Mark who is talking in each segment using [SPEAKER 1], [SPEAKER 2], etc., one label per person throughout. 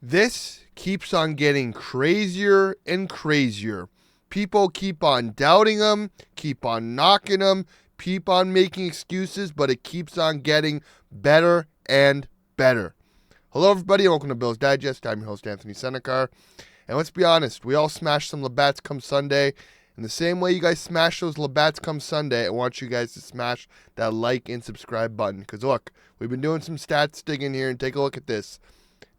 [SPEAKER 1] This keeps on getting crazier and crazier. People keep on doubting him, keep on knocking him, keep on making excuses, but it keeps on getting better and better. Hello, everybody, and welcome to Bills Digest. I'm your host, Anthony Senicar. And let's be honest, we all smashed some Labatt's come Sunday. In the same way you guys smash those Labatt's come Sunday, I want you guys to smash that like and subscribe button. Because look, we've been doing some stats digging here, and take a look at this.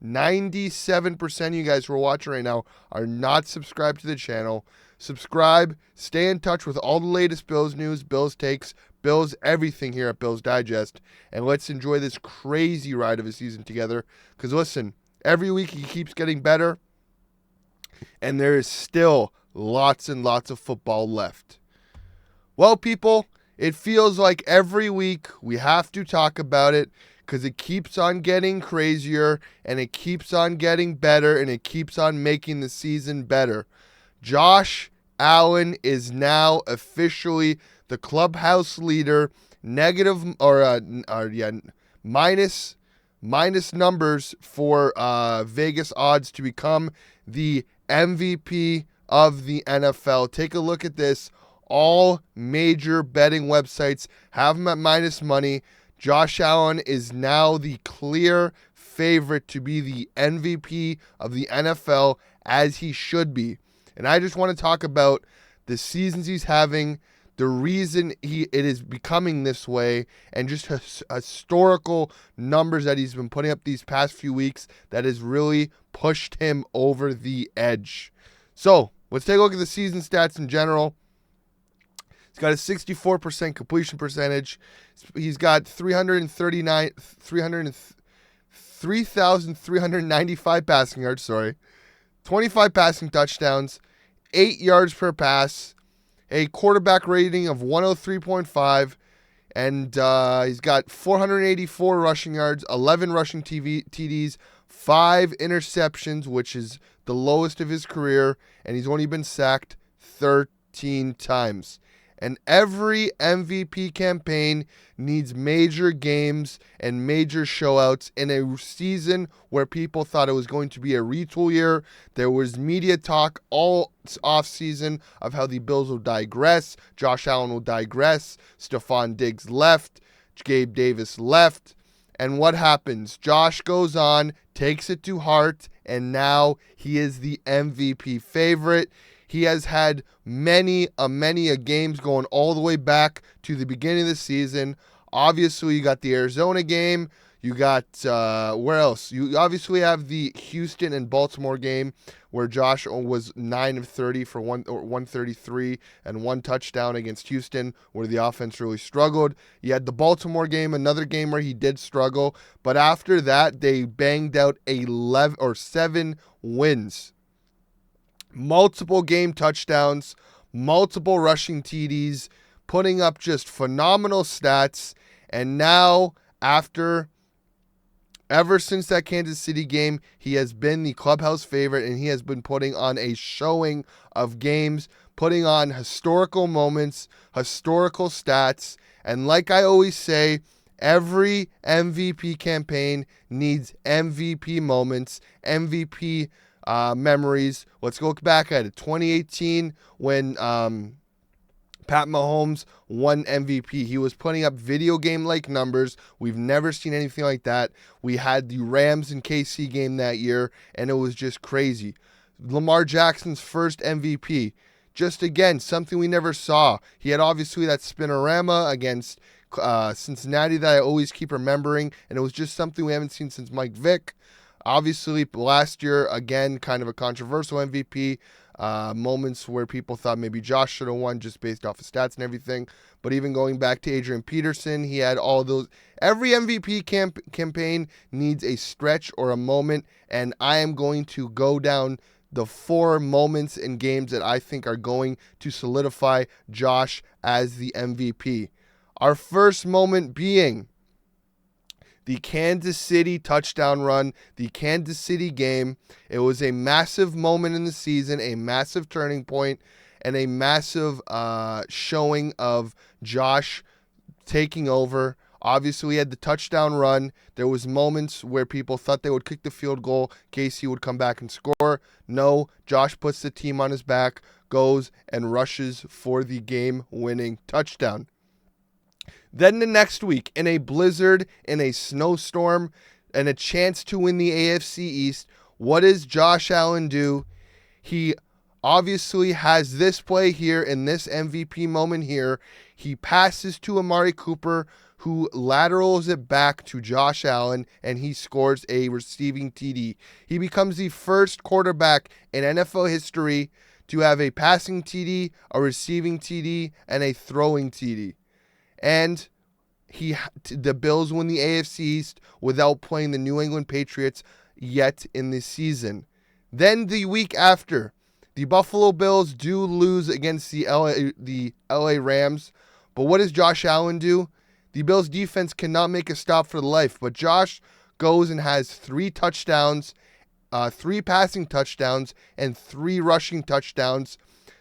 [SPEAKER 1] 97% of you guys who are watching right now are not subscribed to the channel. Subscribe, stay in touch with all the latest Bills news, Bills takes, Bills everything here at Bills Digest, and let's enjoy this crazy ride of a season together. Because listen, every week he keeps getting better, and there is still lots and lots of football left. Well, people, it feels like every week we have to talk about it, because it keeps on getting crazier, and it keeps on getting better, and it keeps on making the season better. Josh Allen is now officially the clubhouse leader. Minus numbers for Vegas odds to become the MVP of the NFL. Take a look at this. All major betting websites have him at minus money. Josh Allen is now the clear favorite to be the MVP of the NFL, as he should be. And I just want to talk about the seasons he's having, the reason it is becoming this way, and just historical numbers that he's been putting up these past few weeks that has really pushed him over the edge. So let's take a look at the season stats in general. He's got a 64% completion percentage. He's got 3,395 passing yards, 25 passing touchdowns, 8 yards per pass, a quarterback rating of 103.5, and he's got 484 rushing yards, 11 rushing TDs, 5 interceptions, which is the lowest of his career, and he's only been sacked 13 times. And every MVP campaign needs major games and major showouts. In a season where people thought it was going to be a retool year, there was media talk all offseason of how the Bills will digress, Josh Allen will digress, Stephon Diggs left, Gabe Davis left. And what happens? Josh goes on, takes it to heart, and now he is the MVP favorite. He has had many games going all the way back to the beginning of the season. Obviously, you got the Arizona game. You got, where else? You obviously have the Houston and Baltimore game where Josh was 9 of 30 for 133 and 1 touchdown against Houston, where the offense really struggled. You had the Baltimore game, another game where he did struggle. But after that, they banged out 7 wins. Multiple game touchdowns, multiple rushing TDs, putting up just phenomenal stats. And now, ever since that Kansas City game, he has been the clubhouse favorite, and he has been putting on a showing of games, putting on historical moments, historical stats. And like I always say, every MVP campaign needs MVP moments, MVP memories. Let's go back at it. 2018, when Pat Mahomes won MVP. He was putting up video game-like numbers. We've never seen anything like that. We had the Rams and KC game that year, and it was just crazy. Lamar Jackson's first MVP. Just, again, something we never saw. He had, obviously, that spinorama against Cincinnati that I always keep remembering, and it was just something we haven't seen since Mike Vick. Obviously, last year, again, kind of a controversial MVP. Moments where people thought maybe Josh should have won just based off of stats and everything. But even going back to Adrian Peterson, he had all those. Every MVP campaign needs a stretch or a moment, and I am going to go down the 4 moments in games that I think are going to solidify Josh as the MVP. Our first moment being the Kansas City touchdown run, the Kansas City game. It was a massive moment in the season, a massive turning point, and a massive showing of Josh taking over. Obviously, he had the touchdown run. There was moments where people thought they would kick the field goal in case he would come back and score. No, Josh puts the team on his back, goes and rushes for the game-winning touchdown. Then the next week, in a blizzard, in a snowstorm, and a chance to win the AFC East, what does Josh Allen do? He obviously has this play here in this MVP moment here. He passes to Amari Cooper, who laterals it back to Josh Allen, and he scores a receiving TD. He becomes the first quarterback in NFL history to have a passing TD, a receiving TD, and a throwing TD. And the Bills win the AFC East without playing the New England Patriots yet in this season. Then the week after, the Buffalo Bills do lose against the LA Rams. But what does Josh Allen do? The Bills defense cannot make a stop for the life, but Josh goes and has 3 touchdowns, 3 passing touchdowns, and 3 rushing touchdowns.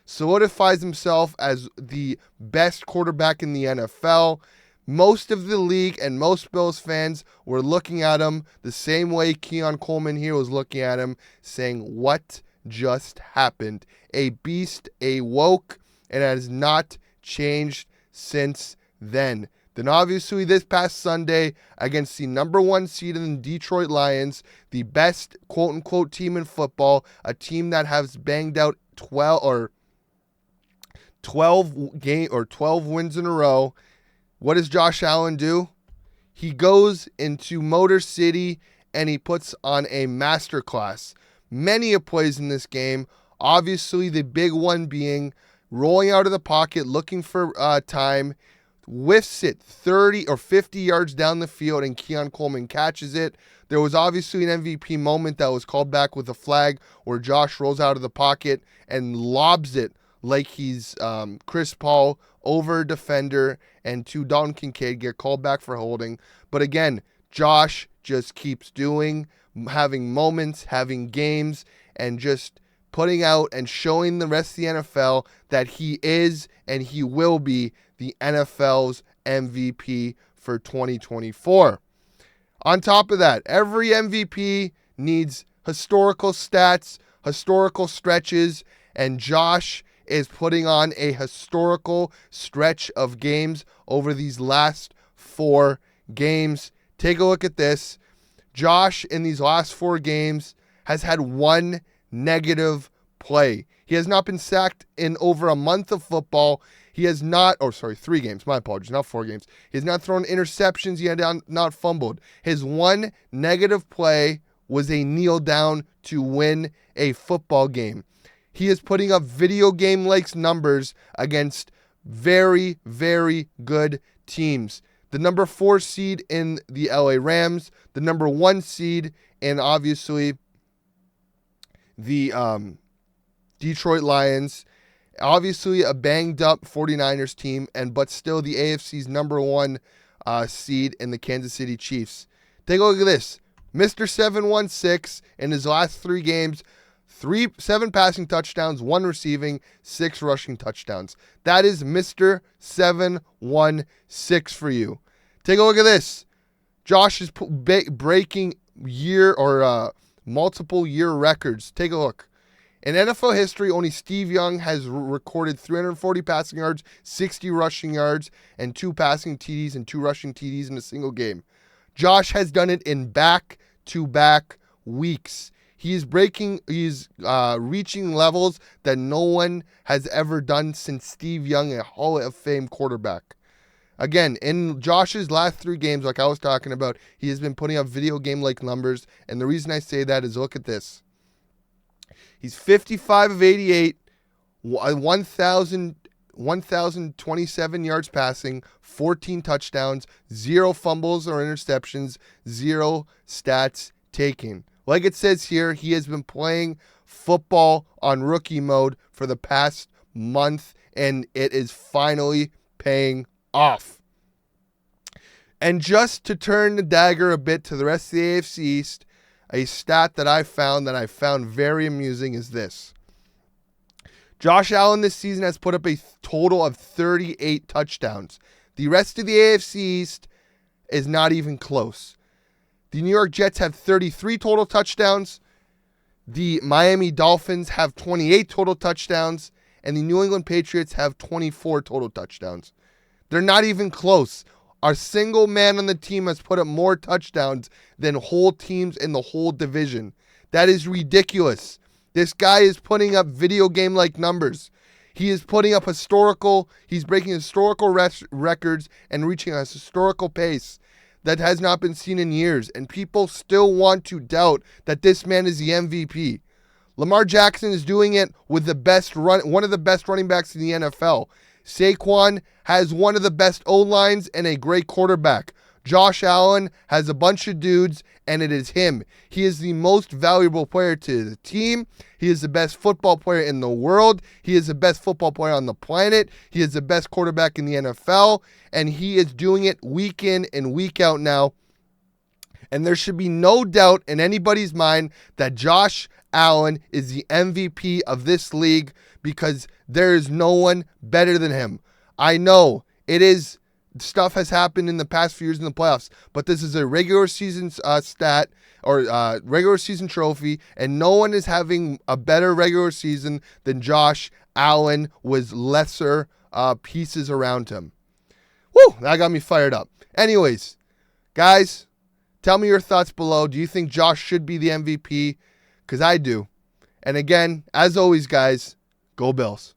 [SPEAKER 1] Solidifies himself as the best quarterback in the NFL. Most of the league and most Bills fans were looking at him the same way Keon Coleman here was looking at him, saying, what just happened? A beast, a woke, and it has not changed since then. Then obviously this past Sunday against the number 1 seed in the Detroit Lions, the best quote-unquote team in football, a team that has banged out 12 wins in a row. What does Josh Allen do? He goes into Motor City and he puts on a masterclass. Many of plays in this game. Obviously, the big one being rolling out of the pocket, looking for time, whiffs it 30 or 50 yards down the field, and Keon Coleman catches it. There was obviously an MVP moment that was called back with a flag where Josh rolls out of the pocket and lobs it like he's Chris Paul over a defender, and Dalton Kincaid get called back for holding. But again, Josh just keeps having moments, having games, and just putting out and showing the rest of the NFL that he is and he will be the NFL's MVP for 2024. On top of that, every MVP needs historical stats, historical stretches, and Josh is putting on a historical stretch of games over these last 4 games. Take a look at this. Josh, in these last 4 games, has had 1 negative play. He has not been sacked in over a month of football. He has not, 3 games, my apologies, not 4 games. He has not thrown interceptions. He had not fumbled. His 1 negative play was a kneel down to win a football game. He is putting up video game-like numbers against very, very good teams. The number 4 seed in the LA Rams, the number 1 seed in, obviously, the Detroit Lions, obviously a banged-up 49ers team, but still the AFC's number 1 seed in the Kansas City Chiefs. Take a look at this. Mr. 716 in his last 3 games, 7 passing touchdowns, 1 receiving, 6 rushing touchdowns. That is Mr. 716 for you. Take a look at this. Josh is breaking multiple year records. Take a look. In NFL history, only Steve Young has recorded 340 passing yards, 60 rushing yards, and 2 passing TDs and 2 rushing TDs in a single game. Josh has done it in back-to-back weeks. He's reaching levels that no one has ever done since Steve Young, a Hall of Fame quarterback. Again, in Josh's last 3 games, like I was talking about, he has been putting up video game-like numbers, and the reason I say that is look at this. He's 55 of 88, 1,027 yards passing, 14 touchdowns, 0 fumbles or interceptions, 0 stats taken. Like it says here, he has been playing football on rookie mode for the past month, and it is finally paying off. And just to turn the dagger a bit to the rest of the AFC East, a stat that I found very amusing is this. Josh Allen this season has put up a total of 38 touchdowns. The rest of the AFC East is not even close. The New York Jets have 33 total touchdowns. The Miami Dolphins have 28 total touchdowns. And the New England Patriots have 24 total touchdowns. They're not even close. Our single man on the team has put up more touchdowns than whole teams in the whole division. That is ridiculous. This guy is putting up video game-like numbers. He is putting up he's breaking historical records and reaching a historical pace that has not been seen in years. And people still want to doubt that this man is the MVP. Lamar Jackson is doing it with one of the best running backs in the NFL. Saquon has one of the best O-lines and a great quarterback. Josh Allen has a bunch of dudes, and it is him. He is the most valuable player to the team. He is the best football player in the world. He is the best football player on the planet. He is the best quarterback in the NFL, and he is doing it week in and week out now. And there should be no doubt in anybody's mind that Josh Allen is the MVP of this league because there is no one better than him. I know stuff has happened in the past few years in the playoffs, but this is a regular season regular season trophy, and no one is having a better regular season than Josh Allen with lesser pieces around him. Woo, that got me fired up. Anyways, guys, tell me your thoughts below. Do you think Josh should be the MVP? Because I do. And again, as always, guys, go Bills.